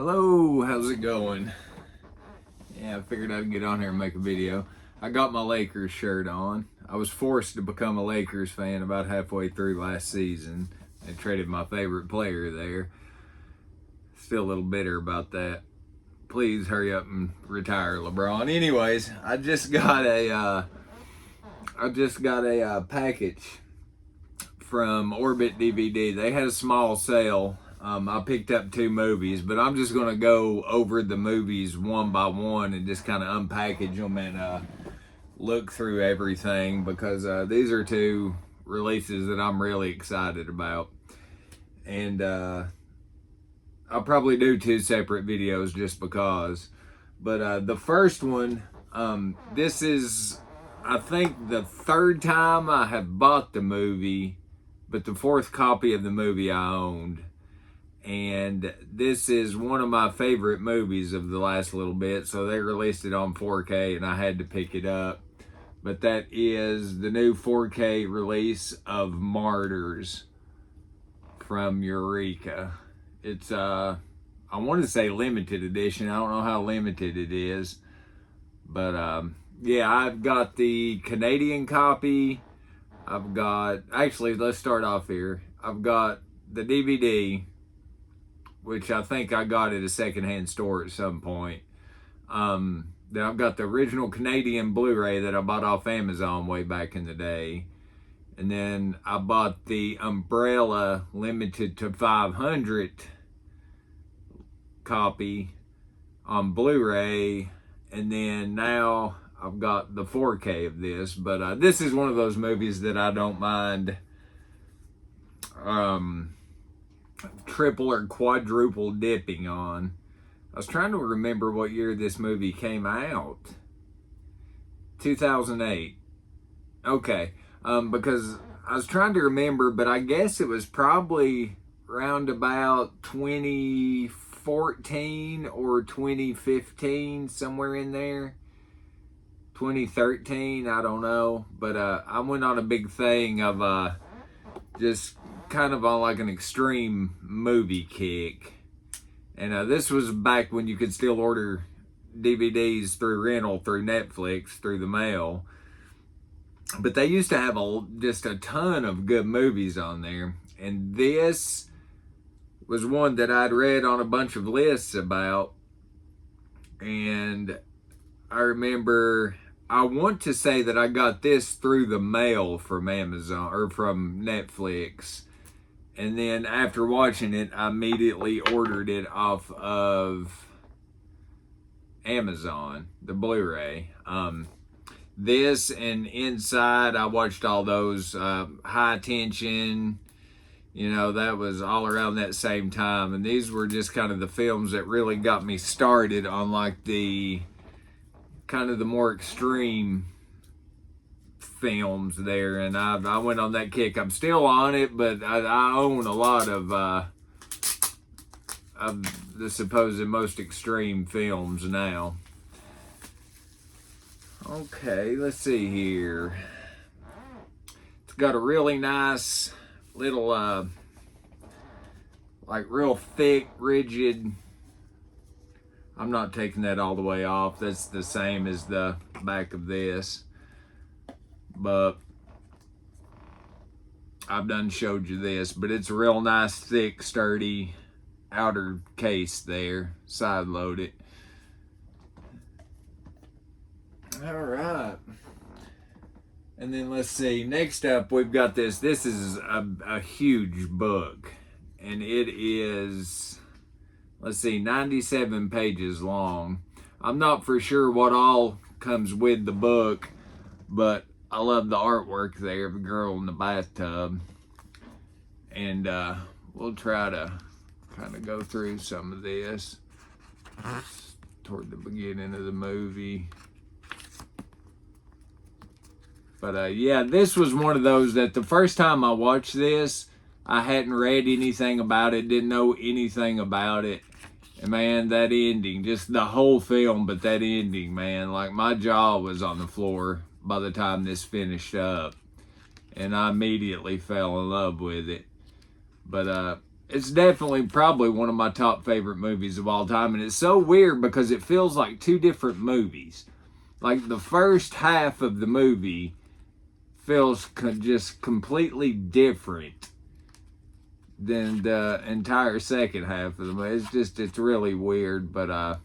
Hello, how's it going? Yeah, I figured I'd get on here and make a video. I got my Lakers shirt on. I was forced to become a Lakers fan about halfway through last season. I traded my favorite player there. Still a little bitter about that. Please hurry up and retire, LeBron. Anyways, I just got a package from Orbit DVD. They had a small sale. I picked up 2 movies, but I'm just going to go over the movies one by one and just kind of unpackage them and look through everything because these are 2 releases that I'm really excited about. And I'll probably do 2 separate videos just because. But the first one, this is, I think, the 3rd time I have bought the movie, but the 4th copy of the movie I owned. And this is one of my favorite movies of the last little bit, so they released it on 4K and I had to pick it up. But that is the new 4K release of Martyrs from Eureka. It's I want to say limited edition. I don't know how limited it is, but yeah, I've got the Canadian copy. Actually, let's start off here. I've got the DVD, which I think I got at a secondhand store at some point. Then I've got the original Canadian Blu-ray that I bought off Amazon way back in the day. And then I bought the Umbrella limited to 500 copy on Blu-ray. And then now I've got the 4K of this. But this is one of those movies that I don't mind triple or quadruple dipping on. I was trying to remember what year this movie came out. 2008. Okay. Because I was trying to remember, but I guess it was probably around about 2014 or 2015, somewhere in there. 2013, I don't know. But I went on a big thing of just kind of on like an extreme movie kick. And this was back when you could still order DVDs through rental, through Netflix, through the mail. But they used to have just a ton of good movies on there. And this was one that I'd read on a bunch of lists about. And I remember, I want to say that I got this through the mail from Amazon or from Netflix. And then after watching it, I immediately ordered it off of Amazon, the Blu-ray. This and Inside, I watched all those. High Tension, you know, that was all around that same time. And these were just kind of the films that really got me started on like the kind of the more extreme films there, and I went on that kick. I'm still on it, but I own a lot of the supposed most extreme films now. Okay, let's see here. It's got a really nice little like real thick, rigid. I'm not taking that all the way off. That's the same as the back of this. But I've done showed you this, but it's a real nice, thick, sturdy outer case there, side loaded. All right. And then let's see, next up we've got this. This is a huge book, and it is, let's see, 97 pages long. I'm not for sure what all comes with the book, but I love the artwork there of the girl in the bathtub. And we'll try to kind of go through some of this toward the beginning of the movie. But yeah, this was one of those that the first time I watched this, I hadn't read anything about it, didn't know anything about it. And man, that ending, just the whole film, but that ending, man, like my jaw was on the floor by the time this finished up, and I immediately fell in love with it. But it's definitely probably one of my top favorite movies of all time. And it's so weird because it feels like two different movies. Like the first half of the movie feels just completely different than the entire second half of the movie. It's really weird, but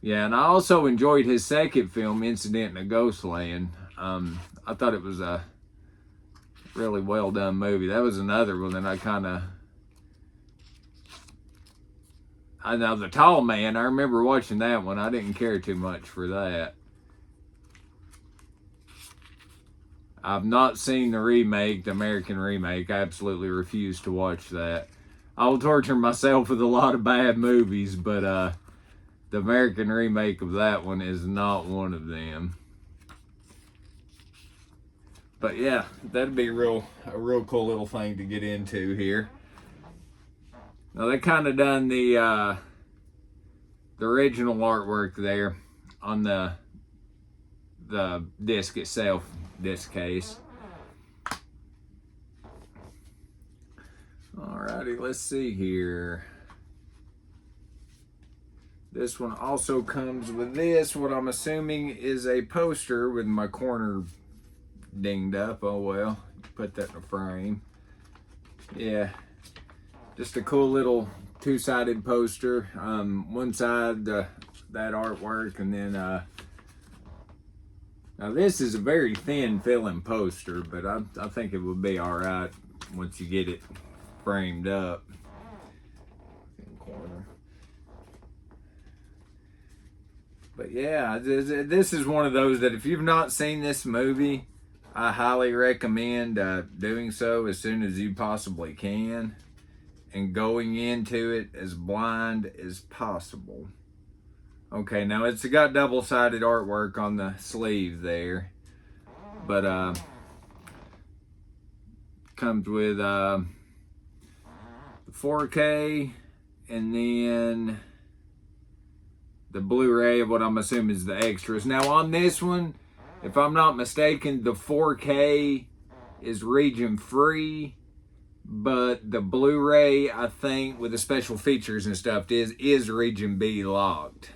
yeah, and I also enjoyed his second film, Incident in a Ghostland. I thought it was a really well done movie. That was another one that I know, The Tall Man. I remember watching that one. I didn't care too much for that. I've not seen the remake, the American remake. I absolutely refuse to watch that. I will torture myself with a lot of bad movies, but the American remake of that one is not one of them. But yeah, that'd be a real cool little thing to get into here. Now they kind of done the original artwork there on the disc itself, disc case. Alrighty, let's see here. This one also comes with this, what I'm assuming is a poster with my corner dinged up. Oh well, put that in a frame. Yeah, just a cool little two-sided poster. One side that artwork, and then now this is a very thin filling poster, but I think it would be all right once you get it framed up. Corner. But yeah, this is one of those that if you've not seen this movie, I highly recommend doing so as soon as you possibly can and going into it as blind as possible. Okay, now it's got double-sided artwork on the sleeve there, but comes with 4K and then the Blu-ray of what I'm assuming is the extras. Now on this one, if I'm not mistaken, the 4K is region free, but the Blu-ray, I think, with the special features and stuff, is region B locked.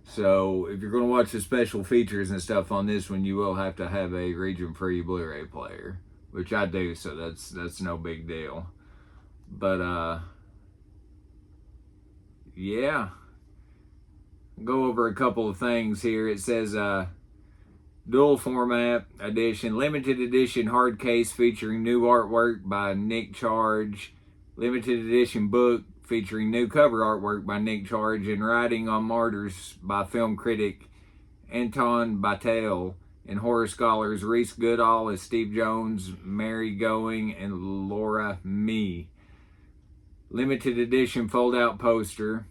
So if you're going to watch the special features and stuff on this one, you will have to have a region free Blu-ray player, which I do, so that's no big deal. But yeah, go over a couple of things here. It says dual format edition, limited edition hard case featuring new artwork by Nick Charge, limited edition book featuring new cover artwork by Nick Charge, and writing on Martyrs by film critic Anton Batel and horror scholars Reese Goodall as Steve Jones, Mary Going, and Laura Mee. Limited edition fold-out poster.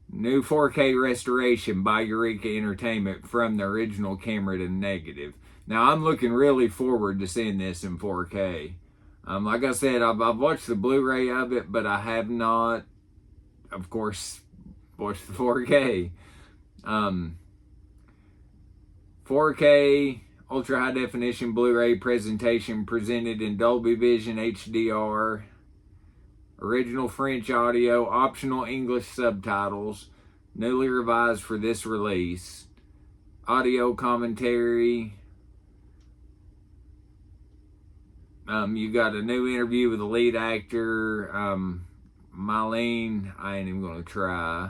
New 4K restoration by Eureka Entertainment from the original camera to negative. Now, I'm looking really forward to seeing this in 4K. Like I said, I've watched the Blu-ray of it, but I have not, of course, watched the 4K. 4K ultra high definition Blu-ray presentation presented in Dolby Vision HDR. Original French audio, optional English subtitles, newly revised for this release. Audio commentary. You got a new interview with the lead actor, Marlene. I ain't even gonna try.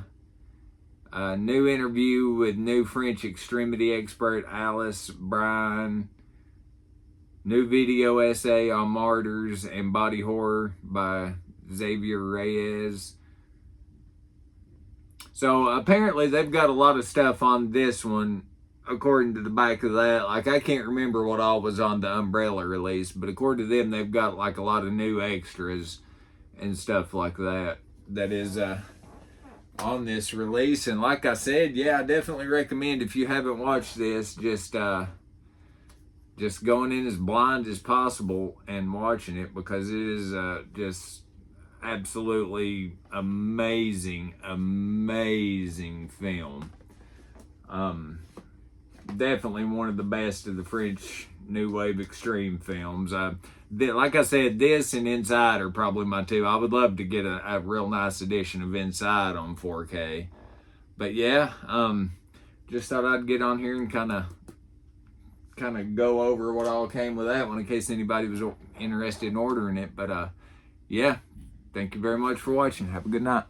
A new interview with new French extremity expert Alice Bryan. New video essay on Martyrs and body horror by Xavier Reyes. So apparently they've got a lot of stuff on this one, according to the back of that. Like, I can't remember what all was on the Umbrella release, but according to them, they've got like a lot of new extras and stuff like that that is on this release. And like I said, yeah, I definitely recommend, if you haven't watched this, just going in as blind as possible and watching it, because it is just absolutely amazing film. definitely one of the best of the French New Wave Extreme films. Like I said, this and Inside are probably my two. I would love to get a real nice edition of Inside on 4K. But yeah, just thought I'd get on here and kind of go over what all came with that one in case anybody was interested in ordering it. But yeah, thank you very much for watching. Have a good night.